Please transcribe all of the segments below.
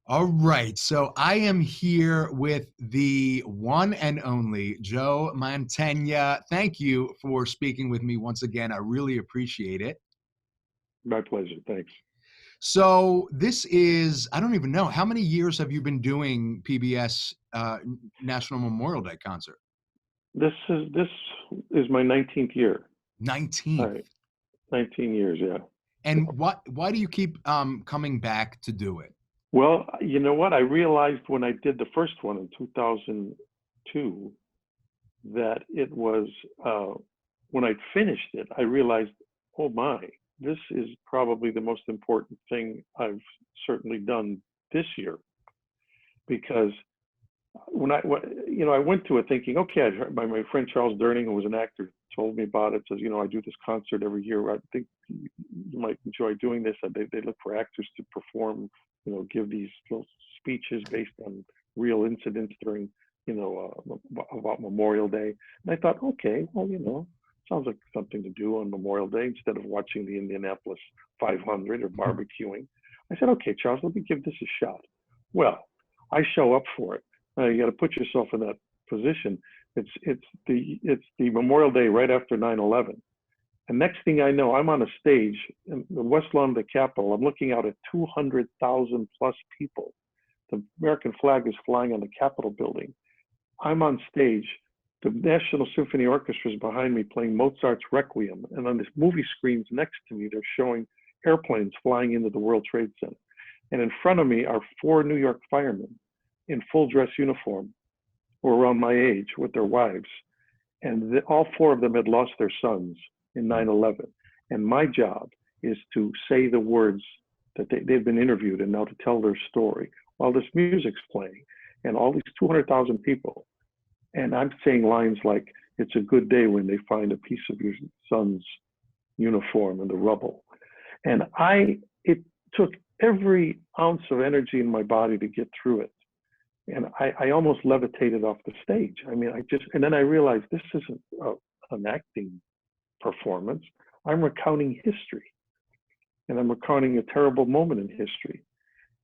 All right. So I am here with the one and only Joe Mantegna. Thank you for speaking with me once again. I really appreciate it. My pleasure. Thanks. So this is, I don't even know, how many years have you been doing PBS National Memorial Day concert? This is my 19th year. All 19th. right, 19 years. Yeah. And why do you keep coming back to do it? Well, you know what? I realized when I did the first one in 2002 that it was when I finished it, I realized, oh my, this is probably the most important thing I've certainly done this year because I went to it thinking, okay, I heard my friend Charles Durning, who was an actor, told me about it. Says, I do this concert every year. I think you might enjoy doing this. They look for actors to perform, give these little speeches based on real incidents during, about Memorial Day. And I thought, okay, well, sounds like something to do on Memorial Day instead of watching the Indianapolis 500 or barbecuing. I said, okay, Charles, let me give this a shot. Well, I show up for it. You got to put yourself in that position. It's the Memorial Day right after 9/11, and next thing I know, I'm on a stage in the West Lawn of the Capitol. I'm looking out at 200,000 plus people. The American flag is flying on the Capitol building. I'm on stage. The National Symphony Orchestra is behind me playing Mozart's Requiem, and on this movie screens next to me, they're showing airplanes flying into the World Trade Center. And in front of me are 4 New York firemen in full dress uniform who were around my age with their wives. And all 4 of them had lost their sons in 9/11. And my job is to say the words that they've been interviewed and now to tell their story while this music's playing and all these 200,000 people. And I'm saying lines like, it's a good day when they find a piece of your son's uniform in the rubble. And it took every ounce of energy in my body to get through it. And I almost levitated off the stage. I mean, and then I realized this isn't an acting performance. I'm recounting history, and I'm recounting a terrible moment in history.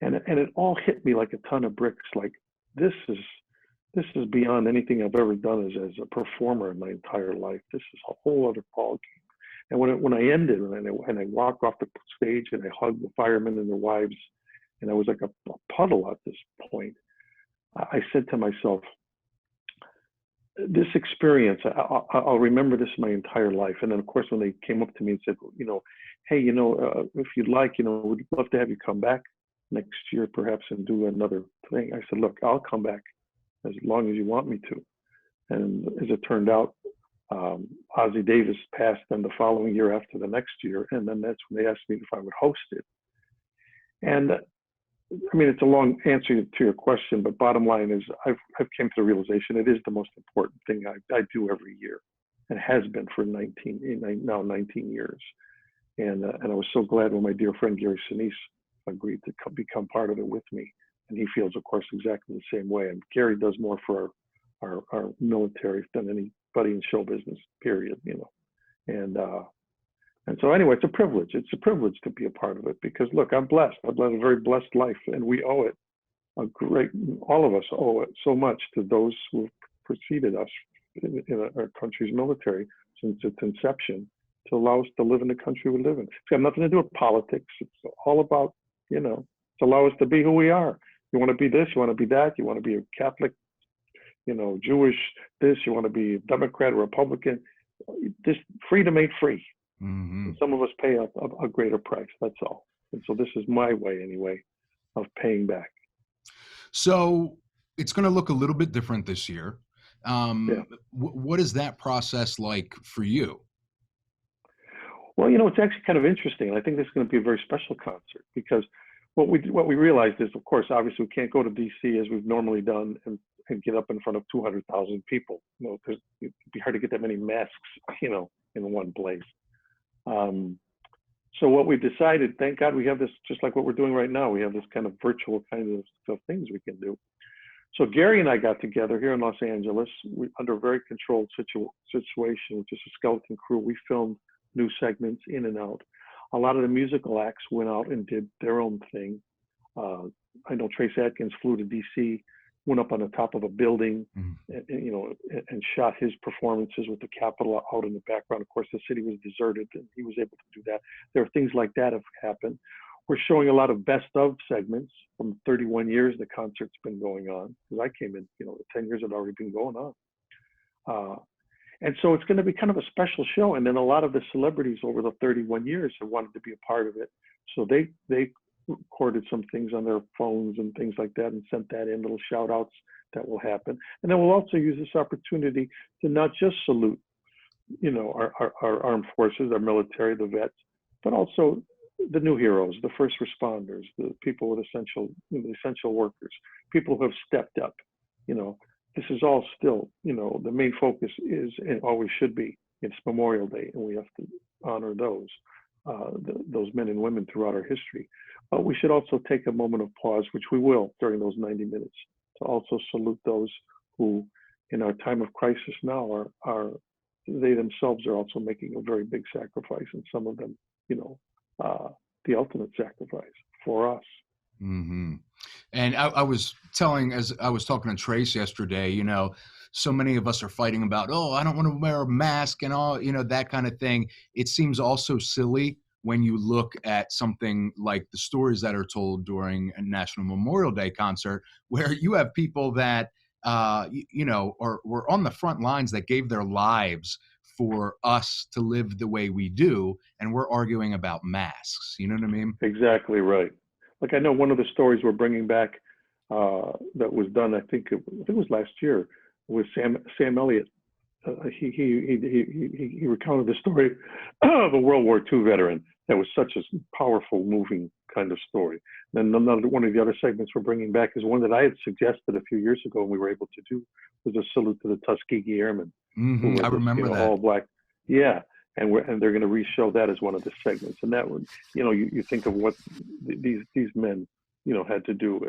And it all hit me like a ton of bricks. Like this is beyond anything I've ever done as a performer in my entire life. This is a whole other ballgame. And when I ended and I walked off the stage and I hugged the firemen and their wives, and I was like a puddle at this point. I said to myself, this experience, I'll remember this my entire life. And then, of course, when they came up to me and said, hey, if you'd like, we'd love to have you come back next year, perhaps, and do another thing. I said, look, I'll come back as long as you want me to. And as it turned out, Ozzie Davis passed then the following year after the next year. And then that's when they asked me if I would host it. And I mean, it's a long answer to your question, but bottom line is I've came to the realization it is the most important thing I do every year, and has been for 19 years. And I was so glad when my dear friend Gary Sinise agreed to become part of it with me. And he feels, of course, exactly the same way. And Gary does more for our military than anybody in show business, period, And so anyway, it's a privilege. It's a privilege to be a part of it because, look, I'm blessed. I've led a very blessed life, and we owe it all of us owe it so much to those who have preceded us in our country's military since its inception to allow us to live in the country we live in. It's got nothing to do with politics. It's all about, to allow us to be who we are. You want to be this, you want to be that, you want to be a Catholic, Jewish this, you want to be a Democrat, Republican. This freedom ain't free. Mm-hmm. Some of us pay a greater price, that's all. And so this is my way, anyway, of paying back. So it's going to look a little bit different this year. Yeah. What is that process like for you? Well, it's actually kind of interesting. I think this is going to be a very special concert because what we realized is, of course, obviously we can't go to D.C. as we've normally done and get up in front of 200,000 people. It'd be hard to get that many masks, in one place. So what we decided, thank God we have this, just like what we're doing right now, we have this kind of virtual kind of things we can do. So Gary and I got together here in Los Angeles under a very controlled situation with just a skeleton crew. We filmed new segments in and out. A lot of the musical acts went out and did their own thing. I know Trace Adkins flew to D.C., went up on the top of a building, Mm. and shot his performances with the Capitol out in the background. Of course, the city was deserted, and he was able to do that. There are things like that have happened. We're showing a lot of best of segments from 31 years the concert's been going on. Because I came in, the 10 years had already been going on. And so it's going to be kind of a special show. And then a lot of the celebrities over the 31 years have wanted to be a part of it. So they recorded some things on their phones and things like that and sent that in, little shout outs that will happen. And then we'll also use this opportunity to not just salute, our armed forces, our military, the vets, but also the new heroes, the first responders, the people with essential workers, people who have stepped up. This is all still, the main focus is and always should be. It's Memorial Day, and we have to honor those men and women throughout our history. But we should also take a moment of pause, which we will during those 90 minutes, to also salute those who, in our time of crisis now, are they themselves are also making a very big sacrifice, and some of them, the ultimate sacrifice for us. Mm-hmm. And I was as I was talking to Trace yesterday, so many of us are fighting about, oh, I don't want to wear a mask and all, that kind of thing. It seems also silly when you look at something like the stories that are told during a National Memorial Day concert, where you have people that, were on the front lines that gave their lives for us to live the way we do. And we're arguing about masks. You know what I mean? Exactly right. Like I know one of the stories we're bringing back that was done, I think it was last year, with Sam Elliott. He recounted the story of a World War II veteran that was such a powerful, moving kind of story. Then one of the other segments we're bringing back is one that I had suggested a few years ago, and we were able to do, was a salute to the Tuskegee Airmen. Mm-hmm. I remember that. All black. Yeah. And they're going to re-show that as one of the segments. And that would, you think of what these men, had to do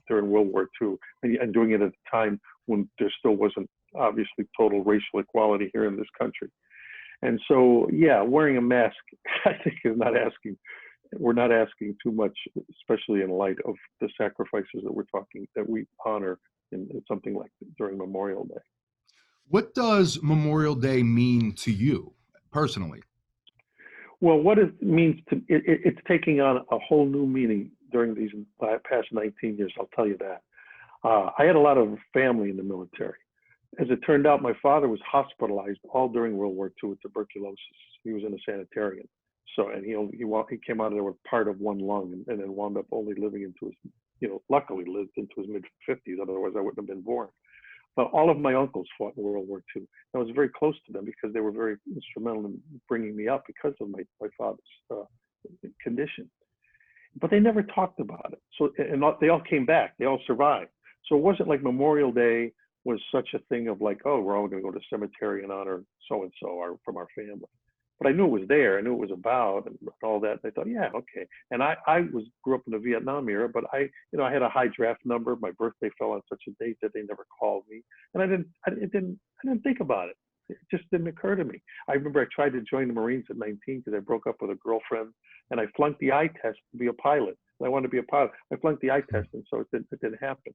during World War II, and doing it at a time when there still wasn't obviously total racial equality here in this country. And so, yeah, wearing a mask, I think we're not asking too much, especially in light of the sacrifices that we honor in something like during Memorial Day. What does Memorial Day mean to you personally? Well, what it means it's taking on a whole new meaning during these past 19 years. I'll tell you that. I had a lot of family in the military. As it turned out, my father was hospitalized all during World War II with tuberculosis. He was in a sanitarium. So, and he came out of there with part of one lung, and then wound up only living into his, luckily lived into his mid-50s. Otherwise, I wouldn't have been born. But all of my uncles fought in World War II. I was very close to them because they were very instrumental in bringing me up because of my father's condition. But they never talked about it. So, and they all came back. They all survived. So it wasn't like Memorial Day was such a thing of like, oh, we're all going to go to the cemetery and honor so-and-so from our family. But I knew it was there. I knew it was about and all that. I thought, yeah, okay. And I grew up in the Vietnam era, but I had a high draft number. My birthday fell on such a date that they never called me, and I didn't think about it. It just didn't occur to me. I remember I tried to join the Marines at 19 because I broke up with a girlfriend, and I flunked the eye test to be a pilot. And I wanted to be a pilot. I flunked the eye test, and so it didn't happen.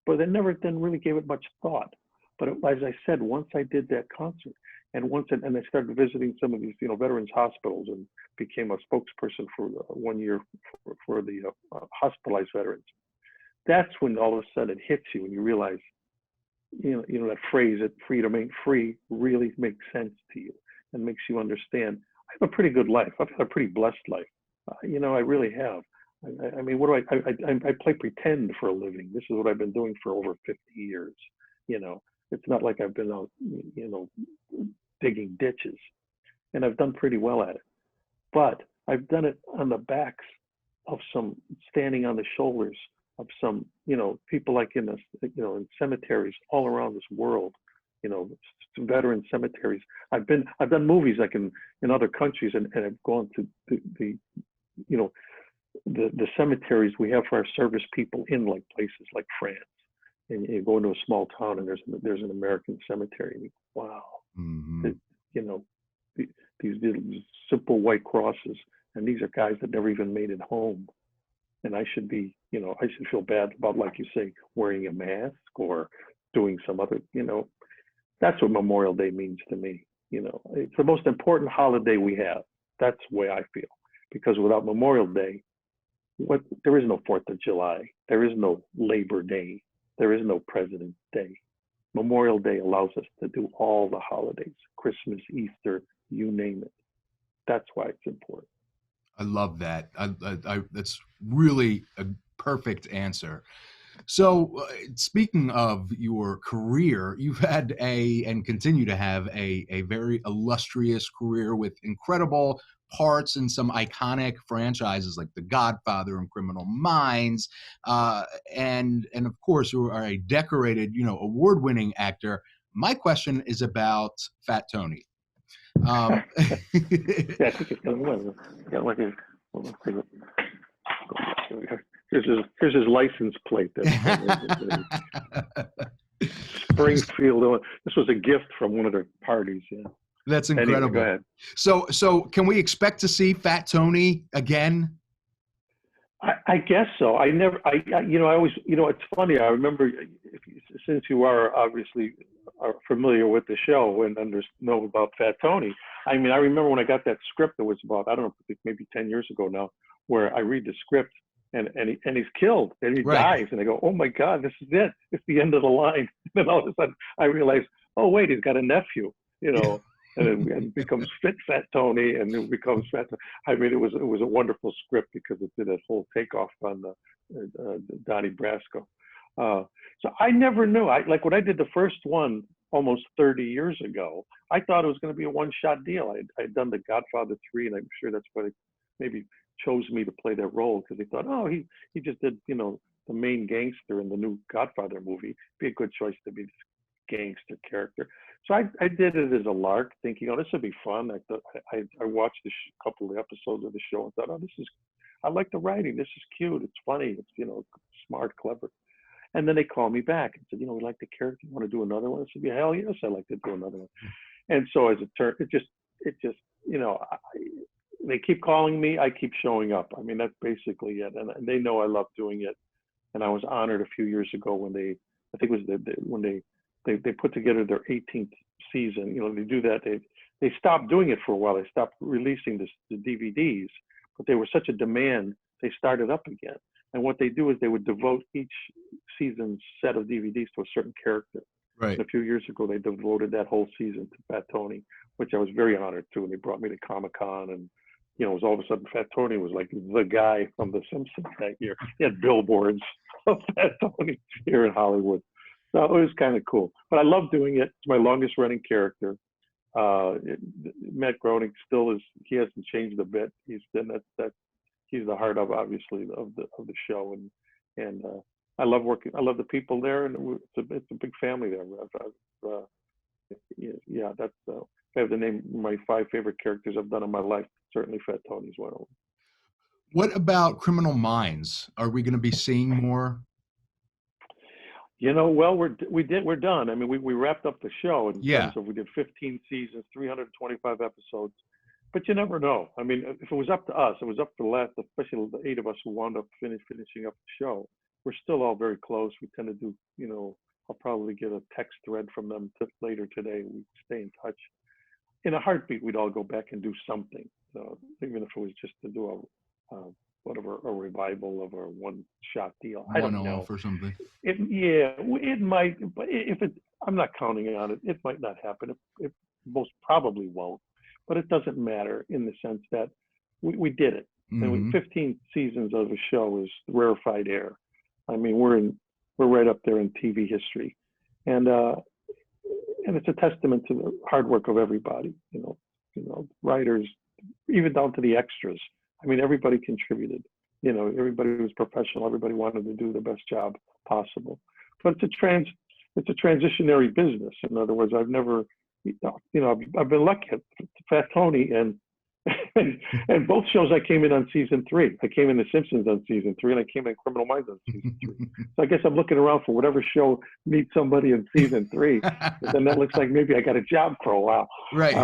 But I never then really gave it much thought. But as I said, once I did that concert, and I started visiting some of these, veterans hospitals, and became a spokesperson for 1 year for the hospitalized veterans. That's when all of a sudden it hits you, and you realize, that phrase that freedom ain't free really makes sense to you, and makes you understand. I have a pretty good life. I've had a pretty blessed life. I really have. I mean, what do I play pretend for a living. This is what I've been doing for over 50 years. It's not like I've been out, digging ditches, and I've done pretty well at it. But I've done it on the backs of standing on the shoulders of some, people like in in cemeteries all around this world, veteran cemeteries. I've done movies like in other countries, and I've gone to the cemeteries we have for our service people in like places like France. And you go into a small town, and there's an American cemetery, and you go, wow, Mm-hmm. these simple white crosses, and these are guys that never even made it home. and I should be, I should feel bad about, like you say, wearing a mask or doing some other, that's what Memorial Day means to me. It's the most important holiday we have. That's the way I feel. Because without Memorial Day, there is no 4th of July. There is no Labor Day. There is no President's Day. Memorial Day allows us to do all the holidays, Christmas, Easter, you name it. That's why it's important. I love that. That's really a perfect answer. So, speaking of your career, you've had and continue to have a very illustrious career with incredible parts in some iconic franchises like The Godfather and Criminal Minds, and of course you are a decorated, award-winning actor. My question is about Fat Tony. Yeah, I think it's going to win. Here's his license plate. Springfield. This was a gift from one of their parties. Yeah. That's incredible. Anyway, go ahead. So can we expect to see Fat Tony again? I guess so. I always, it's funny. I remember, since you are obviously familiar with the show and know about Fat Tony. I mean, I remember when I got that script that was about, I don't know, maybe 10 years ago now, where I read the script and he's killed and he dies, and I go, oh my God, this is it. It's the end of the line. And then all of a sudden I realize, oh wait, he's got a nephew, and it becomes Fat Tony, and it becomes Fat. I mean, it was a wonderful script because it did a whole takeoff on Donnie Brasco. So I never knew. Like when I did the first one almost 30 years ago, I thought it was going to be a one-shot deal. I'd done The Godfather 3, and I'm sure that's why they maybe chose me to play that role, because they thought, oh, he just did, the main gangster in the new Godfather movie. Be a good choice to be this gangster character. So I did it as a lark, thinking, oh, this would be fun. I thought I watched a couple of episodes of the show and thought, oh, I like the writing. This is cute. It's funny. It's smart, clever. And then they called me back and said, we like the character. You want to do another one? I said, yeah, hell yes, I'd like to do another one. And so as it turned, it just they keep calling me. I keep showing up. I mean, that's basically it. And they know I love doing it. And I was honored a few years ago when I think it was when they put together their 18th season. They do that. They stopped doing it for a while. They stopped releasing the DVDs, but they were such a demand. They started up again. And what they do is they would devote each season's set of DVDs to a certain character. Right. And a few years ago, they devoted that whole season to Fat Tony, which I was very honored to. And they brought me to Comic-Con, and it was all of a sudden Fat Tony was like the guy from The Simpsons that year. He had billboards of Fat Tony here in Hollywood. So it was kind of cool. But I love doing it. It's my longest running character. Matt Groening still is. He hasn't changed a bit. He's the heart of, obviously, of the show, and I love working. I love the people there, and it's a big family there. That's if I have to name my 5 favorite characters I've done in my life, certainly Fat Tony's one of them. What about Criminal Minds? Are we going to be seeing more? Well, we're done. I mean, we wrapped up the show in terms of, we did 15 seasons, 325 episodes. But you never know. I mean, if it was up to us, it was up to especially the 8 of us who wound up finishing up the show. We're still all very close. We tend to do, I'll probably get a text thread from them later today. We stay in touch. In a heartbeat, we'd all go back and do something, even if it was just to do a revival of a one-shot deal. I don't know. Or something. It might, but I'm not counting on it. It might not happen. It most probably won't. But it doesn't matter in the sense that we did it. Mm-hmm. And 15 seasons of a show is rarefied air. I mean, we're right up there in TV history, and it's a testament to the hard work of everybody. Writers, even down to the extras. I mean, everybody contributed. Everybody was professional. Everybody wanted to do the best job possible. But it's a transitionary business. In other words, I've never. I've been lucky at Fat Tony and both shows I came in on season 3. I came in The Simpsons on season 3, and I came in Criminal Minds on season 3. So I guess I'm looking around for whatever show needs somebody in season 3. And then that looks like maybe I got a job for a while. Right.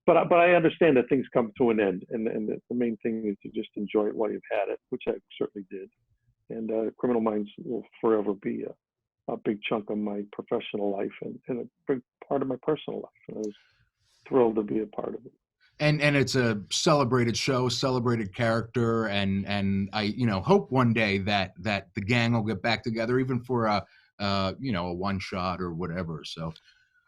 but I understand that things come to an end, and the main thing is to just enjoy it while you've had it, which I certainly did. And Criminal Minds will forever be a big chunk of my professional life and a big part of my personal life. And I was thrilled to be a part of it. And it's a celebrated show, celebrated character, and I hope one day that the gang will get back together, even for a one shot or whatever. So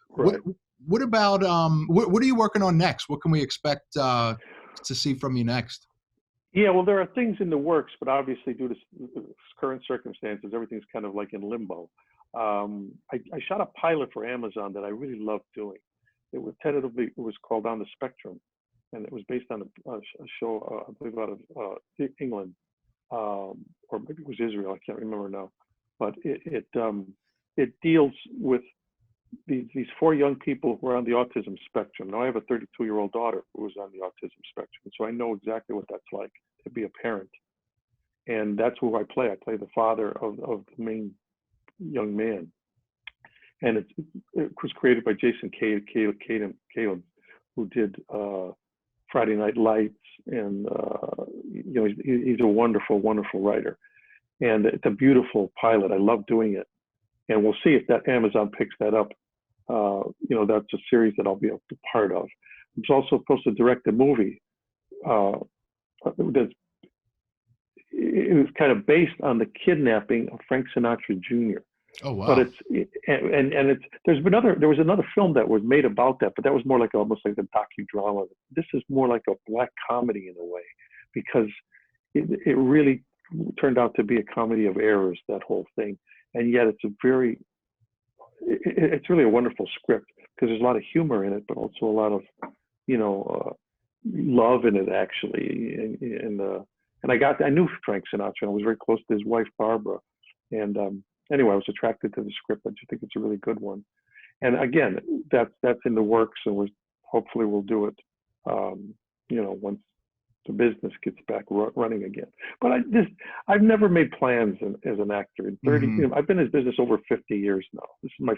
what Right. what about what are you working on next? What can we expect to see from you next? Yeah, well, there are things in the works, but obviously, due to current circumstances, everything's kind of like in limbo. I shot a pilot for Amazon that I really loved doing. It was tentatively, it was called On the Spectrum, and it was based on a show, I believe, out of England, or maybe it was Israel. I can't remember now, but it deals with these four young people who are on the autism spectrum. Now, I have a 32-year-old daughter who is on the autism spectrum, so I know exactly what that's like to be a parent. And that's who I play. I play the father of the main young man. And it was created by Jason Caleb, who did Friday Night Lights, and he's a wonderful, wonderful writer. And it's a beautiful pilot. I love doing it, and we'll see if that Amazon picks that up. That's a series that I'll be a part of. I'm also supposed to direct a movie that's it was kind of based on the kidnapping of Frank Sinatra Jr. Oh But wow. there was another film that was made about that, but that was more like almost like a docudrama. This is more like a black comedy in a way, because it really turned out to be a comedy of errors, that whole thing. And yet it's really a wonderful script, because there's a lot of humor in it, but also a lot of, love in it, actually. And I knew Frank Sinatra, and I was very close to his wife, Barbara. And anyway, I was attracted to the script. I just think it's a really good one. And again, that's in the works, and hopefully we'll do it, once the business gets back running again. But I've never made plans as an actor. In 30, Hmm. I've been in this business over 50 years now. This is my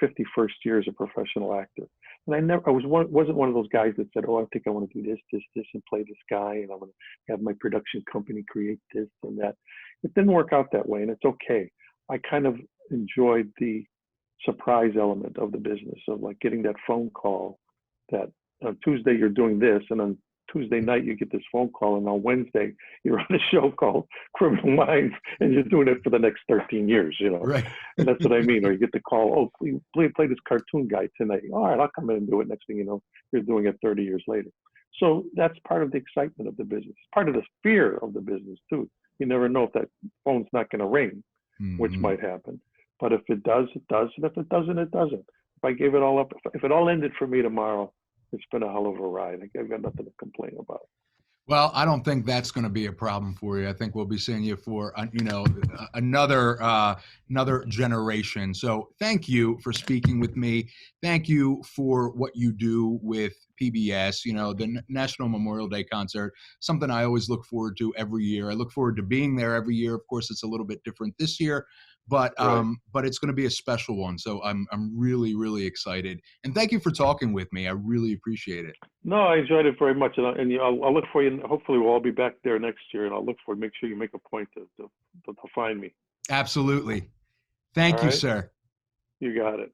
51st year as a professional actor. And wasn't one of those guys that said, "Oh, I think I want to do this, and play this guy, and I'm going to have my production company create this and that." It didn't work out that way, and it's okay. I kind of enjoyed the surprise element of the business, of like getting that phone call that on Tuesday you're doing this, and on Tuesday night you get this phone call, and on Wednesday you're on a show called Criminal Minds, and you're doing it for the next 13 years, Right. And that's what I mean. Or you get the call, "Oh, please play this cartoon guy tonight." "All right, I'll come in and do it." Next thing you know, you're doing it 30 years later. So that's part of the excitement of the business. Part of the fear of the business too. You never know if that phone's not going to ring, which Hmm. might happen. But if it does, it does. And if it doesn't, it doesn't. If I gave it all up, if it all ended for me tomorrow, it's been a hell of a ride. I've got nothing to complain about. Well, I don't think that's going to be a problem for you. I think we'll be seeing you for another generation. So thank you for speaking with me. Thank you for what you do with PBS. The National Memorial Day concert, something I always look forward to every year. I look forward to being there every year. Of course, it's a little bit different this year, but Right. but it's going to be a special one. So I'm really really excited. And thank you for talking with me. I really appreciate it. No, I enjoyed it very much, and I'll look for you. Hopefully, we'll all be back there next year, and I'll look for you. Make sure you make a point to find me. Absolutely. All Thank you, right, sir. you got it.